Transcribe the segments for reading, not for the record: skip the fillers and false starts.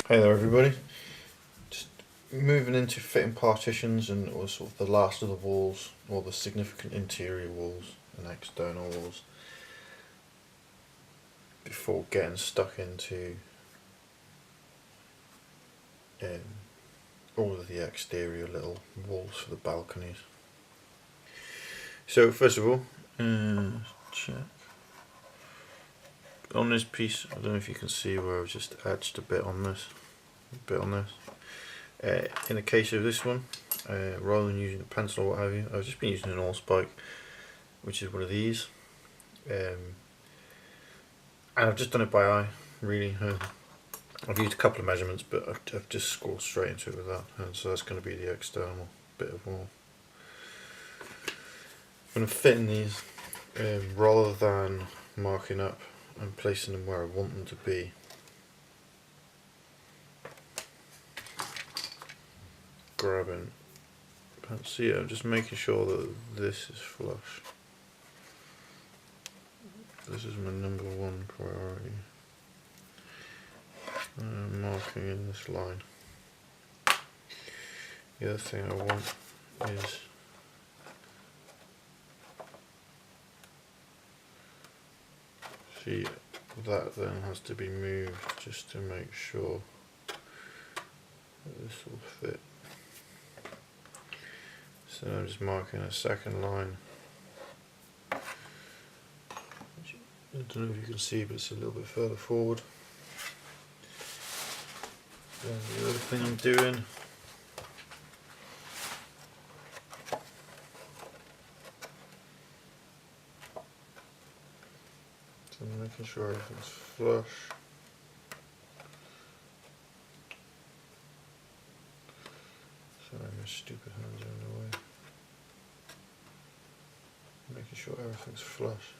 Hey there everybody, just moving into fitting partitions and or sort of the last of the walls, or the significant interior walls and external walls, before getting stuck into um, all of the exterior little walls for the balconies. So first of all, check. On this piece, I don't know if you can see where I've just etched a bit on this, in the case of this one, rather than using a pencil or what have you, I've just been using an allspike, which is one of these, and I've just done it by eye, really. I've used a couple of measurements, but I've just scored straight into it with that, and so that's going to be the external bit of wall. I'm going to fit in these rather than marking up and placing them where I want them to be. Grabbing, so yeah, I'm just making sure that this is flush. This is my number one priority. Marking in this line. The other thing I want is see, that then has to be moved just to make sure that this will fit. So I'm just marking a second line. I don't know if you can see, but it's a little bit further forward. Then the other thing I'm doing is I'm making sure everything's flush. Sorry, my stupid hands are in the way. Making sure everything's flush.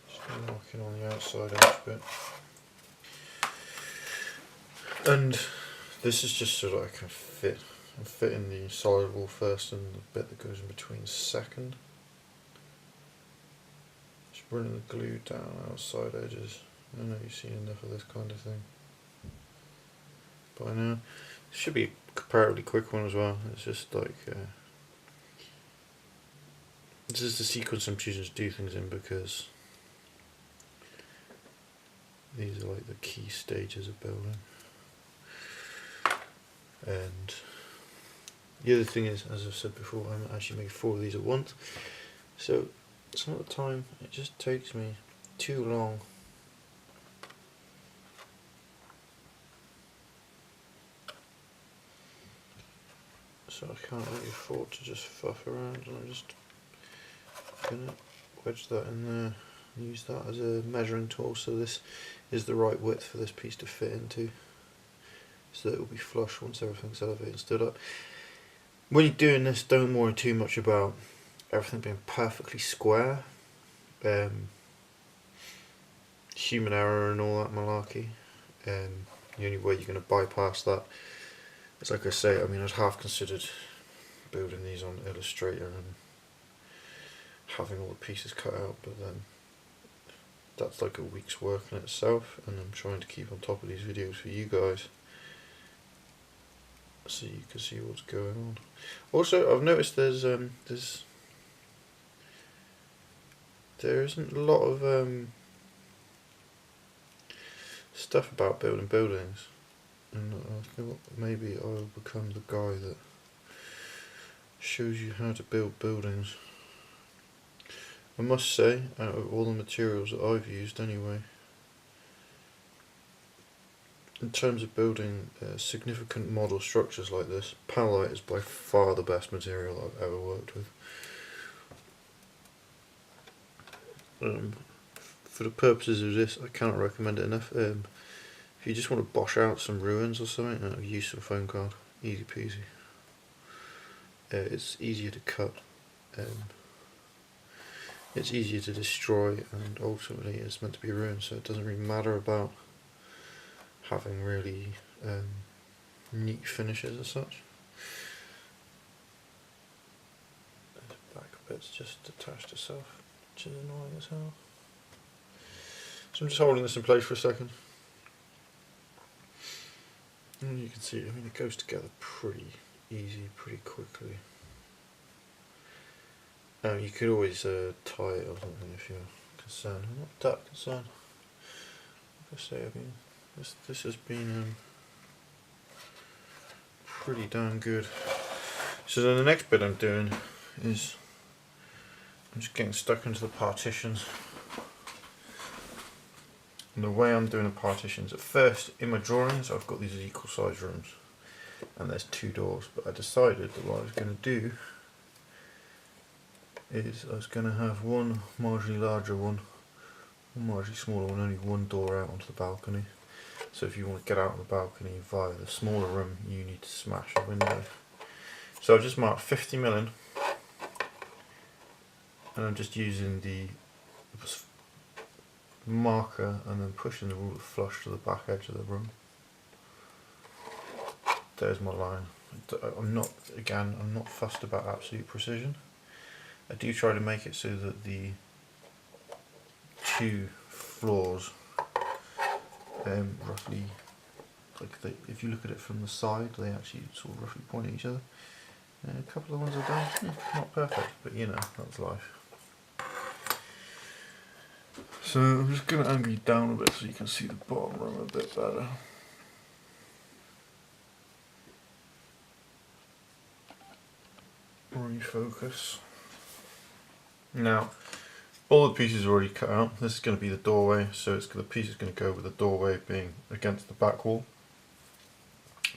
Just marking on the outside edge bit. And this is just so that I can fit. I'm fitting the solid wall first and the bit that goes in between second. Just running the glue down outside edges. I know you've seen enough of this kind of thing by now. It should be a comparatively quick one as well. It's just like this is the sequence I'm choosing to do things in, because these are like the key stages of building. And the other thing is, as I've said before, I'm actually making 4 of these at once, so some of the time it just takes me too long so I can't really afford to just fuff around, and I'm just going to wedge that in there and use that as a measuring tool. So this is the right width for this piece to fit into, so that it will be flush once everything's elevated and stood up. When you're doing this, don't worry too much about everything being perfectly square. Human error and all that malarkey. The only way you're going to bypass that is, like I say, I mean, I'd half considered building these on Illustrator and having all the pieces cut out, but then that's like a week's work in itself, and I'm trying to keep on top of these videos for you guys so you can see what's going on. Also, I've noticed there isn't a lot of stuff about building buildings, and I thought maybe I'll become the guy that shows you how to build buildings. I must say, out of all the materials that I've used anyway, in terms of building significant model structures like this, Palite is by far the best material I've ever worked with. For the purposes of this, I cannot recommend it enough. If you just want to bosh out some ruins or something, use some foam card, easy peasy. It's easier to cut, it's easier to destroy, and ultimately it's meant to be a ruin, so it doesn't really matter about having really neat finishes as such. The back bit's just detached itself, which is annoying as hell. So I'm just holding this in place for a second. And you can see, I mean, it goes together pretty easy, pretty quickly. You could always tie it or something if you're concerned. I'm not that concerned. Like I say, I mean, this has been pretty damn good. So then the next bit I'm doing is I'm just getting stuck into the partitions. And the way I'm doing the partitions, at first in my drawings I've got these equal size rooms and there's 2 doors, but I decided that what I was going to do is I was going to have one marginally larger one marginally smaller one, only one door out onto the balcony. So if you want to get out on the balcony via the smaller room, you need to smash a window. So I've just marked 50mm in, and I'm just using the marker and then pushing the ruler flush to the back edge of the room. There's my line. I'm not fussed about absolute precision. I do try to make it so that the 2 floors roughly, like if you look at it from the side, they actually sort of roughly point at each other. A couple of ones I've done, not perfect, but you know, that's life. So I'm just going to angle you down a bit so you can see the bottom room a bit better. Refocus. Now, all the pieces are already cut out. This is going to be the doorway, so the piece is going to go with the doorway being against the back wall.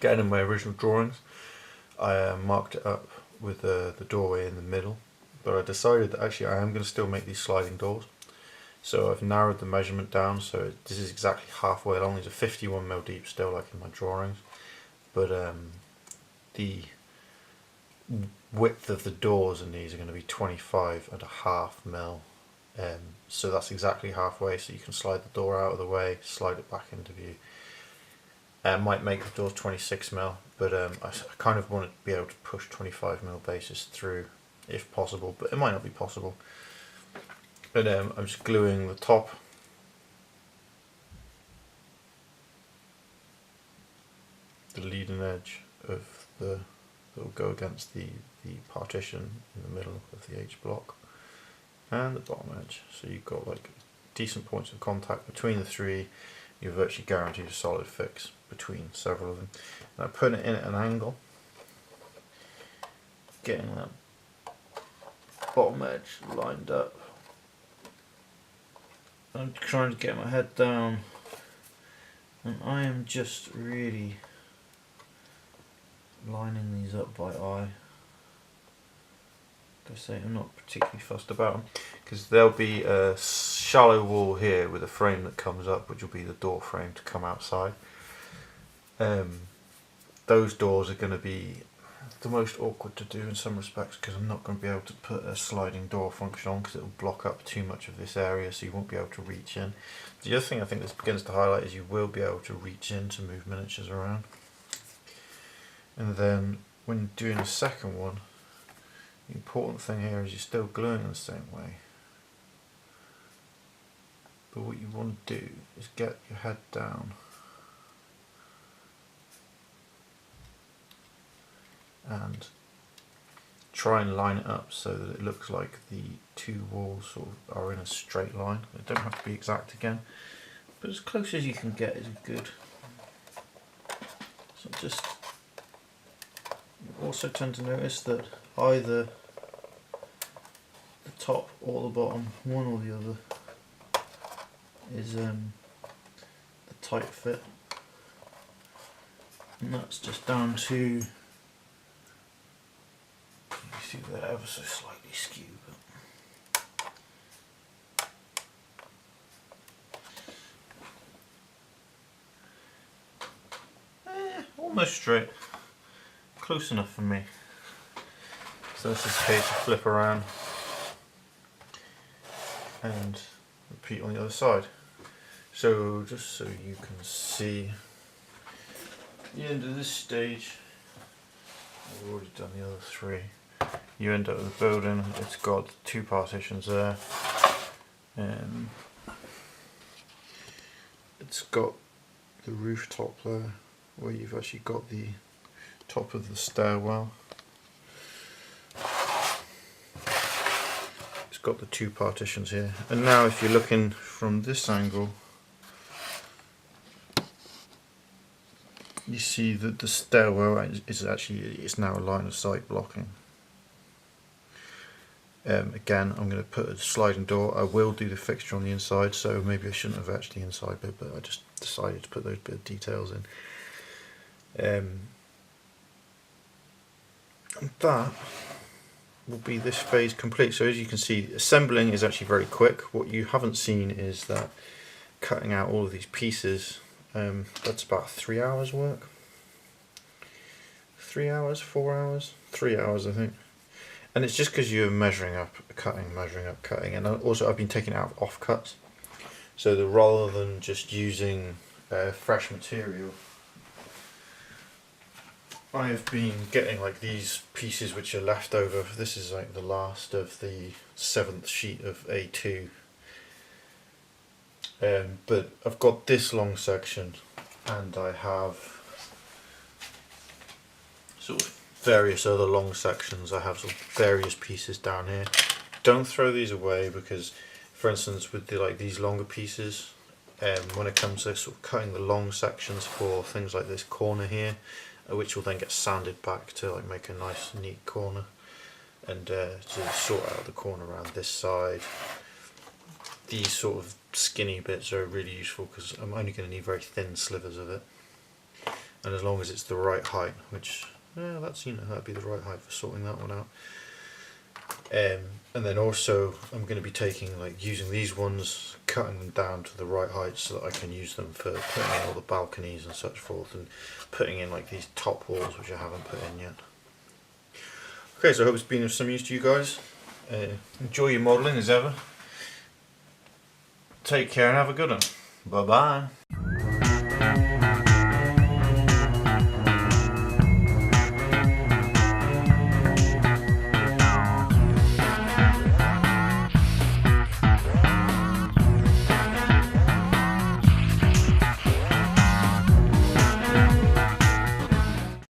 Getting in my original drawings, I marked it up with the doorway in the middle, but I decided that actually I am going to still make these sliding doors. So I've narrowed the measurement down, so this is exactly halfway along. These are 51mm deep still, like in my drawings, but the width of the doors in these are going to be 25.5mm. So that's exactly halfway, so you can slide the door out of the way, slide it back into view. Might make the doors 26mm, but I kind of want to be able to push 25mm bases through if possible, but it might not be possible. But I'm just gluing the top the leading edge of that will go against the partition in the middle of the H block, and the bottom edge, so you've got like decent points of contact between the 3. You're virtually guaranteed a solid fix between several of them. And I'm putting it in at an angle, getting that bottom edge lined up. I'm trying to get my head down, and I am just really lining these up by eye. Like I say, I'm not particularly fussed about them, because there'll be a shallow wall here with a frame that comes up, which will be the door frame to come outside. Those doors are going to be the most awkward to do in some respects, because I'm not going to be able to put a sliding door function on, because it will block up too much of this area, so you won't be able to reach in. The other thing I think this begins to highlight is you will be able to reach in to move miniatures around. And then when doing the second one, the important thing here is you're still gluing in the same way. But what you want to do is get your head down and try and line it up so that it looks like the 2 walls sort of are in a straight line. It don't have to be exact again, but as close as you can get is good. So just you also tend to notice that either the top or the bottom, one or the other, is the tight fit, and that's just down to, you see they're ever so slightly skewed, but almost straight, close enough for me. So this is a case of flip around and repeat on the other side. So just so you can see the end of this stage, I've already done the other 3. You end up with a building, it's got 2 partitions there, it's got the rooftop there, where you've actually got the top of the stairwell. It's got the two partitions here, and now if you're looking from this angle, you see that the stairwell is actually, it's now a line of sight blocking. Again, I'm going to put a sliding door. I will do the fixture on the inside, so maybe I shouldn't have actually the inside bit, but I just decided to put those bit of details in. And that will be this phase complete. So as you can see, assembling is actually very quick. What you haven't seen is that cutting out all of these pieces, that's about 3 hours work. 3 hours, 4 hours, 3 hours I think. And it's just because you're measuring up, cutting, measuring up, cutting, and also I've been taking out offcuts, so that rather than just using fresh material, I have been getting like these pieces which are left over. This is like the last of the 7th sheet of A2, but I've got this long section, and I have sort of various other long sections. I have sort of various pieces down here. Don't throw these away, because for instance with the, like these longer pieces, when it comes to sort of cutting the long sections for things like this corner here, which will then get sanded back to like make a nice neat corner, and to sort out the corner around this side, these sort of skinny bits are really useful because I'm only going to need very thin slivers of it, and as long as it's the right height, which that's, you know, that'd be the right height for sorting that one out. And then also I'm going to be taking, like, using these ones, cutting them down to the right height so that I can use them for putting in all the balconies and such forth, and putting in like these top walls which I haven't put in yet. Okay, so I hope it's been of some use to you guys. Enjoy your modelling as ever. Take care and have a good one. Bye bye.